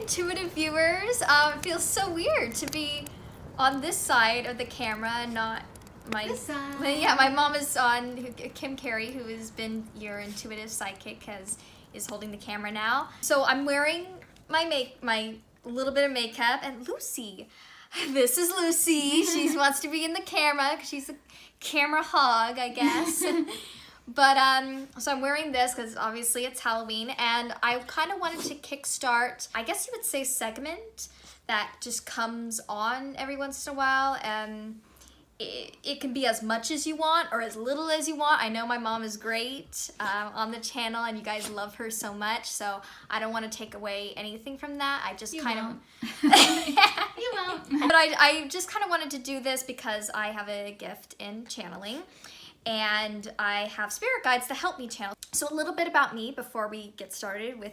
intuitive viewers. It feels so weird to be on this side of the camera and not my this side. Yeah, my mom is on. Kim Carey, who has been your intuitive psychic, is holding the camera now. So I'm wearing my little bit of makeup, and Lucy. This is Lucy. She wants to be in the camera because she's a camera hog, I guess. But so I'm wearing this because obviously it's Halloween, and I kind of wanted to kickstart, I guess you would say, segment that just comes on every once in a while, and it can be as much as you want or as little as you want. I know my mom is great on the channel, and you guys love her so much, so I don't want to take away anything from that. I just You won't. You won't. But I just kind of wanted to do this because I have a gift in channeling, and I have spirit guides to help me channel. So a little bit about me before we get started with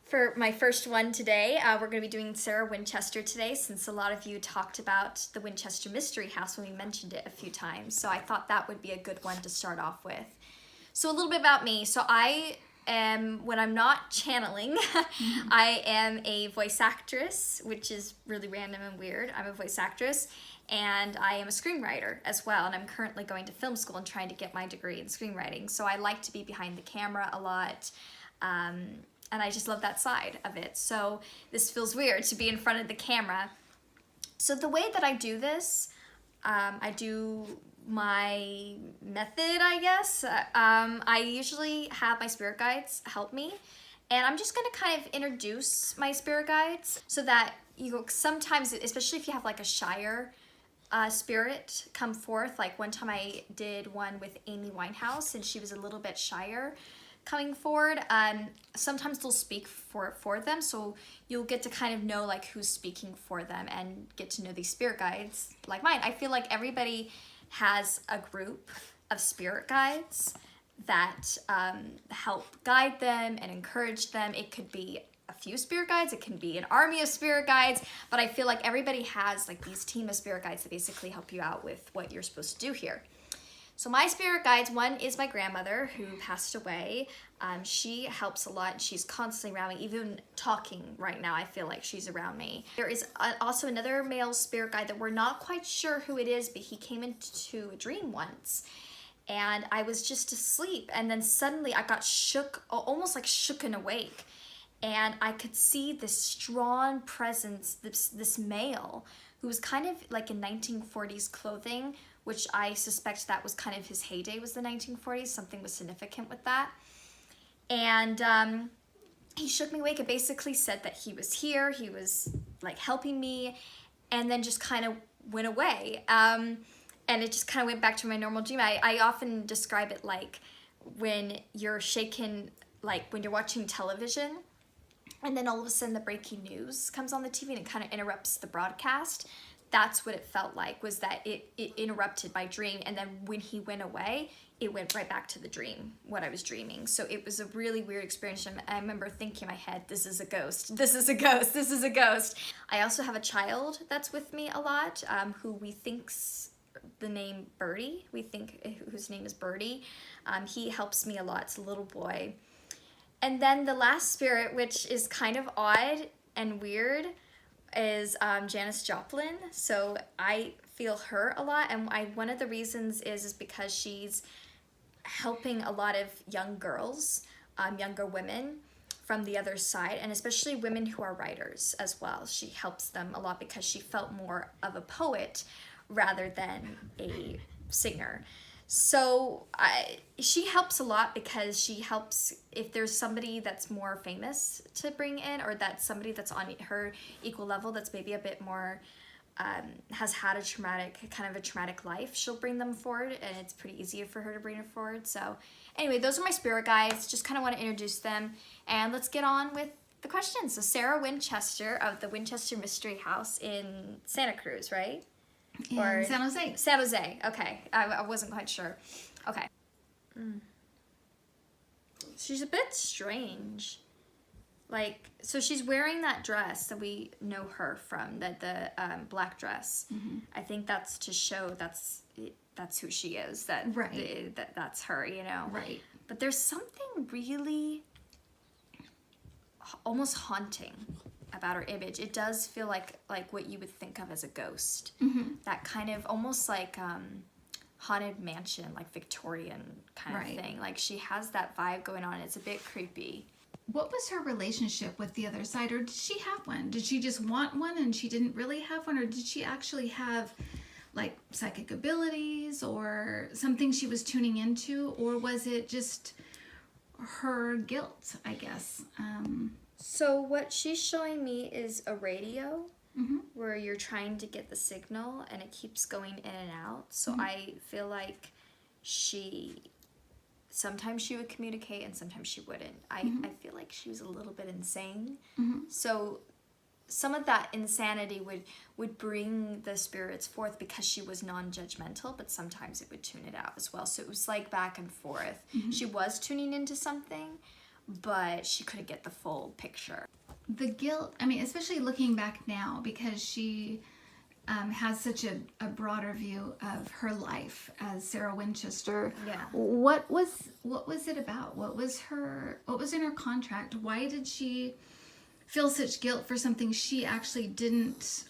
for my first one today. We're going to be doing Sarah Winchester today, since a lot of you talked about the Winchester Mystery House when we mentioned it a few times. So I thought that would be a good one to start off with. So a little bit about me. So I am, when I'm not channeling, I am a voice actress, which is really random and weird. I'm a voice actress, and I am a screenwriter as well, and I'm currently going to film school and trying to get my degree in screenwriting. So I like to be behind the camera a lot, and I just love that side of it. So this feels weird to be in front of the camera. So the way that I do this, I do my method, I guess. I usually have my spirit guides help me, and I'm just gonna kind of introduce my spirit guides so that you sometimes, especially if you have like a shyer spirit come forth. Like one time I did one with Amy Winehouse, and she was a little bit shyer coming forward. Sometimes they'll speak for them, so you'll get to kind of know like who's speaking for them and get to know these spirit guides like mine. I feel like everybody has a group of spirit guides that help guide them and encourage them. It could be a few spirit guides, it can be an army of spirit guides, but I feel like everybody has like these team of spirit guides that basically help you out with what you're supposed to do here. So my spirit guides, one is my grandmother who passed away. She helps a lot. She's constantly around me, even talking right now. I feel like she's around me. There is also another male spirit guide that we're not quite sure who it is, but he came into a dream once. And I was just asleep, and then suddenly I got shook, almost like shooken awake. And I could see this strong presence, this male who was kind of like in 1940s clothing, which I suspect that was kind of his heyday, was the 1940s. Something was significant with that. And he shook me awake and basically said that he was here, he was like helping me, and then just kind of went away. And it just kind of went back to my normal dream. I often describe it like when you're shaken, like when you're watching television, and then all of a sudden the breaking news comes on the TV and it kind of interrupts the broadcast. That's what it felt like, was that it interrupted my dream, and then when he went away, it went right back to the dream, what I was dreaming. So it was a really weird experience. I remember thinking in my head, this is a ghost, this is a ghost, this is a ghost. I also have a child that's with me a lot, who we think's the name Birdie, whose name is Birdie. He helps me a lot, it's a little boy. And then the last spirit, which is kind of odd and weird, is Janis Joplin. So I feel her a lot, and one of the reasons is because she's helping a lot of young girls, younger women from the other side, and especially women who are writers as well. She helps them a lot because she felt more of a poet rather than a singer. So she helps a lot because she helps if there's somebody that's more famous to bring in, or that's somebody that's on her equal level that's maybe a bit more, has had a traumatic life, she'll bring them forward, and it's pretty easy for her to bring it forward. So anyway, those are my spirit guides. Just kind of want to introduce them, and let's get on with the questions. So Sarah Winchester of the Winchester Mystery House in Santa Cruz, right? Or San Jose. San Jose. Okay, I wasn't quite sure. Okay. She's a bit strange. Like, so she's wearing that dress that we know her from, the black dress. Mm-hmm. I think that's to show that's who she is. Right. That's her, you know. Right. But there's something really almost haunting about her image. It does feel like what you would think of as a ghost. That kind of almost like haunted mansion, like Victorian kind of thing. Like she has that vibe going on. It's a bit creepy. What was her relationship with the other side, or did she have one? Did she just want one and she didn't really have one, or did she actually have like psychic abilities or something she was tuning into, or was it just her guilt, I guess? So what she's showing me is a radio where you're trying to get the signal and it keeps going in and out. So I feel like sometimes she would communicate and sometimes she wouldn't. I feel like she was a little bit insane. So some of that insanity would bring the spirits forth because she was non-judgmental, but sometimes it would tune it out as well. So it was like back and forth. She was tuning into something, but she couldn't get the full picture. The guilt, I mean, especially looking back now, because she has such a broader view of her life as Sarah Winchester. Yeah. What was it about? What was in her contract? Why did she feel such guilt for something she actually didn't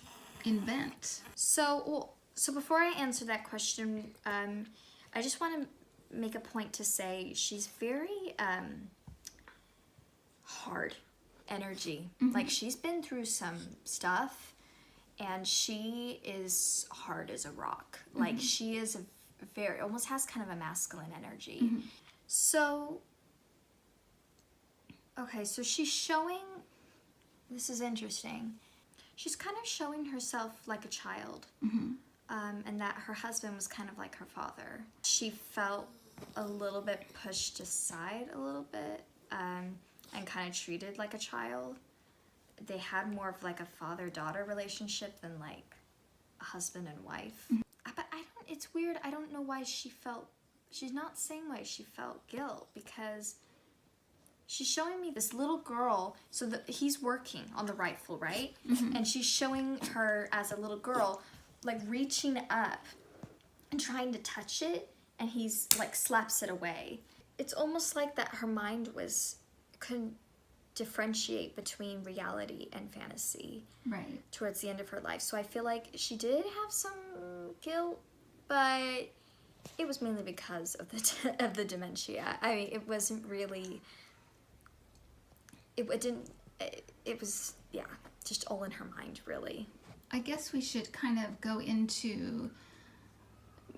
invent? So before I answer that question, I just want to make a point to say she's very hard energy. Like she's been through some stuff and she is hard as a rock. Like she is almost has kind of a masculine energy. So, okay, so she's showing, this is interesting. She's kind of showing herself like a child. And that her husband was kind of like her father. She felt a little bit pushed aside a little bit, and kind of treated like a child. They had more of like a father-daughter relationship than like a husband and wife. But it's weird, I don't know why she's not saying why she felt guilt, because she's showing me this little girl, so he's working on the rifle, right? And she's showing her as a little girl, like reaching up and trying to touch it, and he's like slaps it away. It's almost like that her mind couldn't differentiate between reality and fantasy towards the end of her life. So I feel like she did have some guilt, but it was mainly because of the dementia. I mean, it wasn't really, it was just all in her mind, really. I guess we should kind of go into,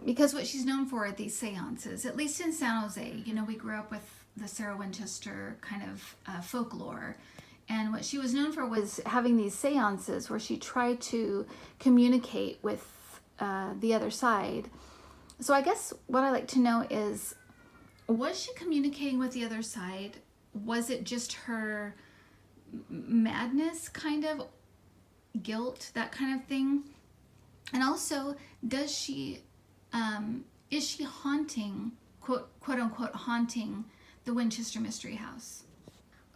because what she's known for are these seances, at least in San Jose. You know, we grew up with the Sarah Winchester kind of folklore, and what she was known for was having these seances where she tried to communicate with the other side. So I guess what I'd like to know is, was she communicating with the other side? Was it just her madness, kind of guilt, that kind of thing? And also, is she haunting, quote unquote, haunting the Winchester Mystery House?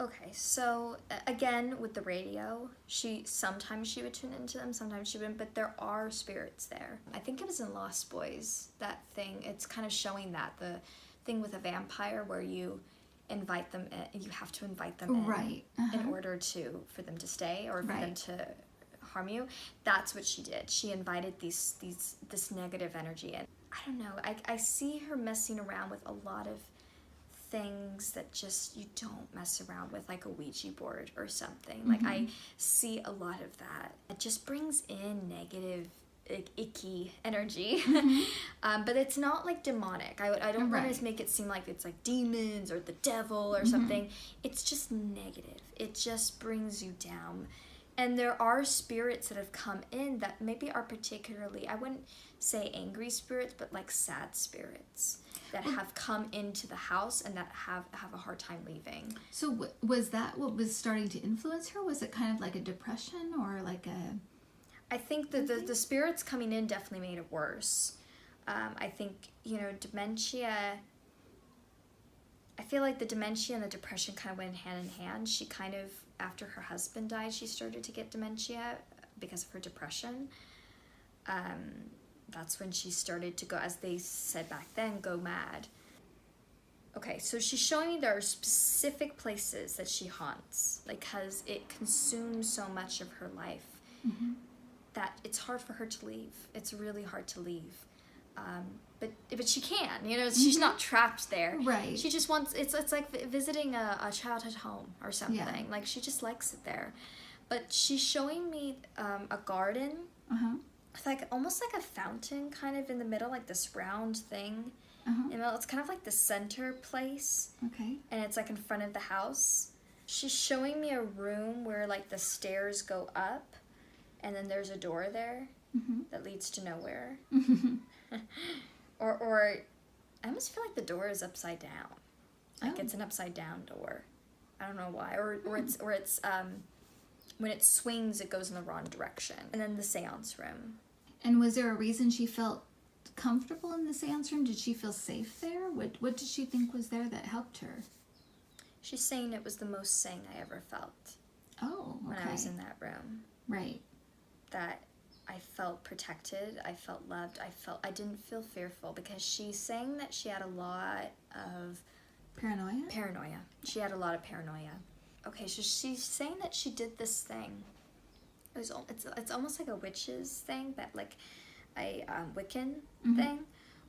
Okay, so again, with the radio, sometimes she would tune into them, sometimes she wouldn't, but there are spirits there. I think it was in Lost Boys, that thing. It's kind of showing that, the thing with a vampire where you invite them in, you have to invite them in in order for them to stay or for them to harm you. That's what she did. She invited this negative energy in. I don't know, I see her messing around with a lot of things that just you don't mess around with, like a Ouija board or something. Like I see a lot of that. It just brings in negative, icky energy. But it's not like demonic. I don't want to make it seem like it's like demons or the devil or something. It's just negative. It just brings you down. And there are spirits that have come in that maybe are particularly, I wouldn't say angry spirits, but like sad spirits that have come into the house and that have a hard time leaving. So was that what was starting to influence her? Was it kind of like a depression or like a... I think that the spirits coming in definitely made it worse. I think, dementia, I feel like the dementia and the depression kind of went hand in hand. She kind of, after her husband died, she started to get dementia because of her depression. That's when she started to go, as they said back then, go mad. Okay, so she's showing me there are specific places that she haunts, like, because it consumes so much of her life that it's hard for her to leave. It's really hard to leave. But she can, you know, she's not trapped there. Right. She just wants, it's like visiting a childhood home or something. Yeah. Like, she just likes it there. But she's showing me a garden. It's like almost like a fountain kind of in the middle, like this round thing. You know, it's kind of like the center place. Okay. And it's like in front of the house. She's showing me a room where like the stairs go up and then there's a door there that leads to nowhere. or I almost feel like the door is upside down. Like it's an upside down door. I don't know why. Or it's when it swings it goes in the wrong direction. And then the seance room. And was there a reason she felt comfortable in the seance room? Did she feel safe there? What did she think was there that helped her? She's saying it was the most sane I ever felt. Oh, okay. When I was in that room. Right. That I felt protected, I felt loved, I didn't feel fearful, because she's saying that she had a lot of paranoia. She had a lot of paranoia. Okay, so she's saying that she did this thing. It's almost like a witch's thing, but like a Wiccan thing,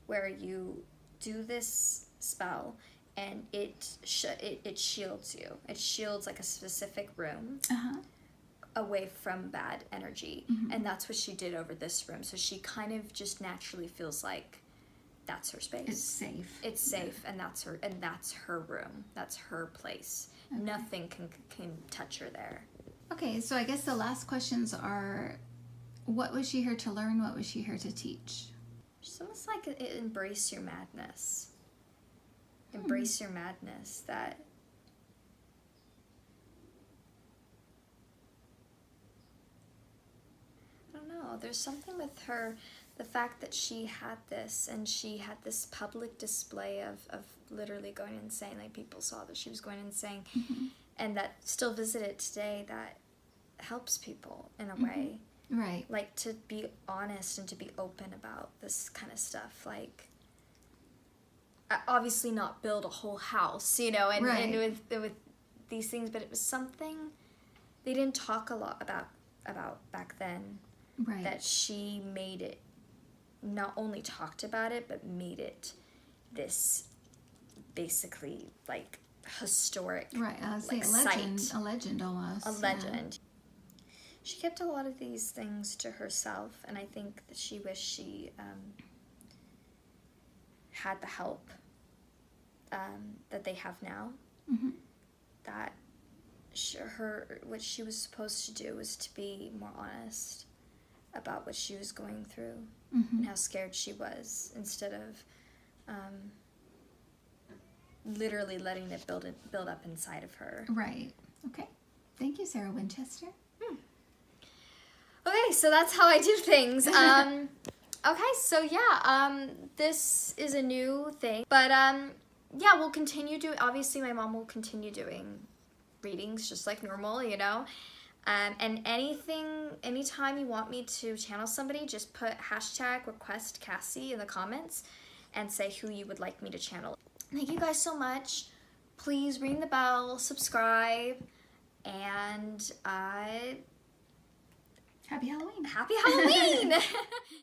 where you do this spell and it shields you. It shields like a specific room away from bad energy, and that's what she did over this room. So she kind of just naturally feels like that's her space. It's safe. It's safe, and that's her room. That's her place. Okay. Nothing can touch her there. Okay, so I guess the last questions are, what was she here to learn? What was she here to teach? She's almost like embrace your madness. Embrace your madness. That I don't know. There's something with her, the fact that she had this, and she had this public display of literally going insane. Like, people saw that she was going insane, and that still visit it today, that helps people in a way. Right. Like, to be honest and to be open about this kind of stuff. Like, obviously not build a whole house, you know, and with these things, but it was something they didn't talk a lot about back then. Right. That she made it, not only talked about it, but made it this basically like historic, right? I was like, saying site. A legend almost. A legend. She kept a lot of these things to herself, and I think that she wished she had the help that they have now. That what she was supposed to do was to be more honest about what she was going through and how scared she was, instead of literally letting it build up inside of her. Right. Okay. Thank you, Sarah Winchester. Okay, so that's how I do things. Okay, so yeah, this is a new thing, but yeah, we'll continue obviously my mom will continue doing readings just like normal, you know. And anytime you want me to channel somebody, just put #request Cassie in the comments and say who you would like me to channel. Thank you guys so much. Please ring the bell, subscribe, and Happy Halloween. Happy Halloween!